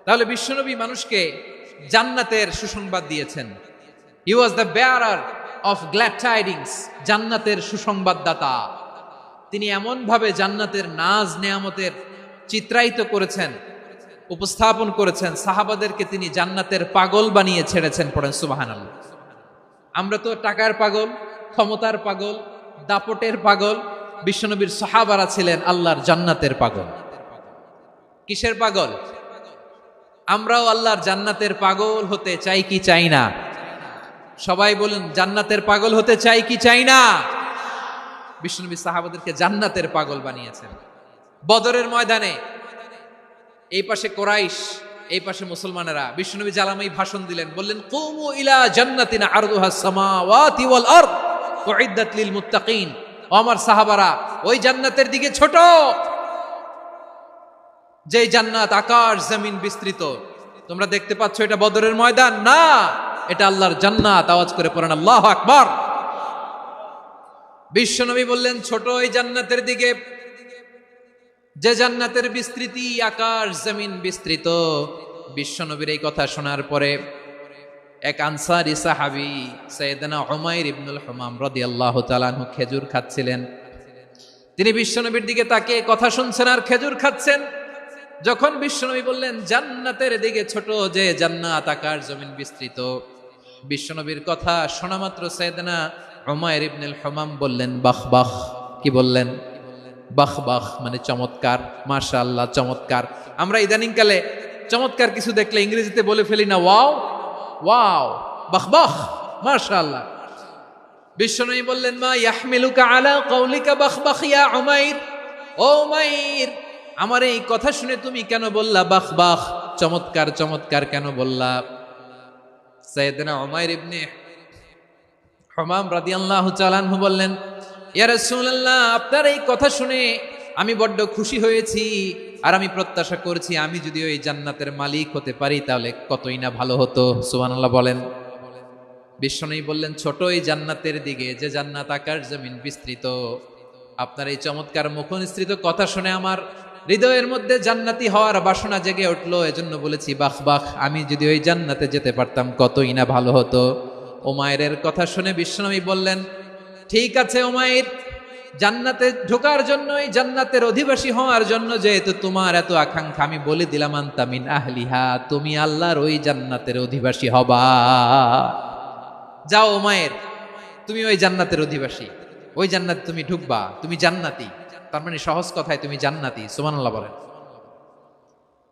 তাহলে বিশ্বনবী মানুষকে জান্নাতের সুসংবাদ দিয়েছেন। He was the bearer of glad tidings, জান্নাতের সুসংবাদদাতা। তিনি এমন ভাবে জান্নাতের নাজ নেয়ামতের চিত্রায়িত করেছেন, উপস্থাপন করেছেন, সাহাবাদেরকে তিনি জান্নাতের পাগল বানিয়ে ছেড়েছেন। পড়েন সুবহানাল্লাহ। আমরা তো টাকার পাগল, ক্ষমতার পাগল, দাপটের পাগল। বিশ্বনবীর সাহাবারা ছিলেন আল্লাহর জান্নাতের পাগল। কিসের পাগল? আমরাও আল্লাহর জান্নাতের পাগল হতে চাই কি চাই না? সবাই বলুন, জান্নাতের পাগল হতে চাই কি চাই না? বিশ্বনবী সাহাবাদেরকে জান্নাতের পাগল বানিয়েছেন। বদরের ময়দানে এই পাশে কোরাইশ, এই পাশে মুসলমানেরা। বিশ্বনবী জালামাই ভাষণ দিলেন, বললেন, কুমু ইলা জান্নাতিন আরদুহাস সামাওয়াতি ওয়াল আরদ উইদ্দাত লিল মুত্তাকিন। ও আমার সাহাবারা, ওই জান্নাতের দিকে ছোট, যে জান্নাত আকাশ জমিন বিস্তৃত। তোমরা দেখতে পাচ্ছ এটা বদরের ময়দান না, এটা আল্লাহর জান্নাত। আওয়াজ করে পড়েন আল্লাহু আকবার। বিশ্বনবী বললেন, ছোট ওই জান্নাতের দিকে, যে জান্নাতের বিস্তৃতি আকাশ জমিন বিস্তৃত। বিশ্বনবীর এই কথা শোনার পরে এক আনসারী সাহাবী সাইয়েদনা উমাইর ইবনুল হুমাম রাদিয়াল্লাহু তাআলা আনহু খেজুর খাচ্ছিলেন। তিনি বিশ্বনবীর দিকে তাকিয়ে কথা শুনছেন আর খেজুর খাচ্ছেন। যখন বিশ্বনবী বললেন জান্নাতের দিকে ছোট, যে জান্নাত আকাশ জমিন বিস্তৃত, বিশ্বনবীর কথা শোনা মাত্র সাইয়েদনা উমাইর ইবনুল হুমাম বললেন বাহ বাহ। কি বললেন? বাহ বাহ, মানে চমৎকার, মাশাআল্লাহ, চমৎকার। আমরা ইদানিং কালে চমৎকার কিছু দেখলে ইংরেজিতে বলে ফেলি না, ওয়াও ওয়াও, বাহ বাহ, মাশাআল্লাহ। বিশ্বনবী বললেন, মা ইয়াহমিলুকা আলা কওলিকা বাহ বাহ ইয়া উমাইর। ও উমাইর, আমার এই কথা শুনে তুমি কেন বললা বাহ বাহ, চমৎকার চমৎকার কেন বললা? সাইয়েদনা উমাইর ইবনে হুমাম রাদিয়াল্লাহু তাআলা আনহু বললেন, ইয়া রাসূলুল্লাহ, আপনার এই কথা শুনে আমি বড্ড খুশি হয়েছি, আর আমি প্রত্যাশা করছি আমি যদি ওই জান্নাতের মালিক হতে পারি তাহলে কতই না ভালো হতো। সুবহানাল্লাহ বলেন। বিশ্বনবী বললেন, ছোট এই জান্নাতের দিকে, যে জান্নাত আকাশ জমিন বিস্তৃত। আপনার এই চমৎকার মুখনিসৃত কথা শুনে আমার হৃদয়ের মধ্যে জান্নাতি হওয়ার বাসনা জেগে উঠলো, এজন্য বলেছি বাহ বাহ, আমি যদি ওই জান্নাতে যেতে পারতাম কতই না ভালো হতো। উমাইরের কথা শুনে বিশ্বনবী বললেন, ঠিক আছে উমাইর, জান্নাতে ঢোকার জন্য, এই জান্নাতের অধিবাসী হওয়ার জন্য যেহেতু তোমার এত আকাঙ্ক্ষা, আমি বলে দিলাম আনতা মিন আহলিহা, তুমি আল্লাহর ওই জান্নাতের অধিবাসী হবা। যাও উমাইর, তুমি ওই জান্নাতের অধিবাসী, ওই জান্নাতে তুমি ঢুকবা, তুমি জান্নাতি। তার মানে সহজ কথায় তুমি জান্নাতি। সুবহানাল্লাহ বলেন।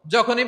যখনই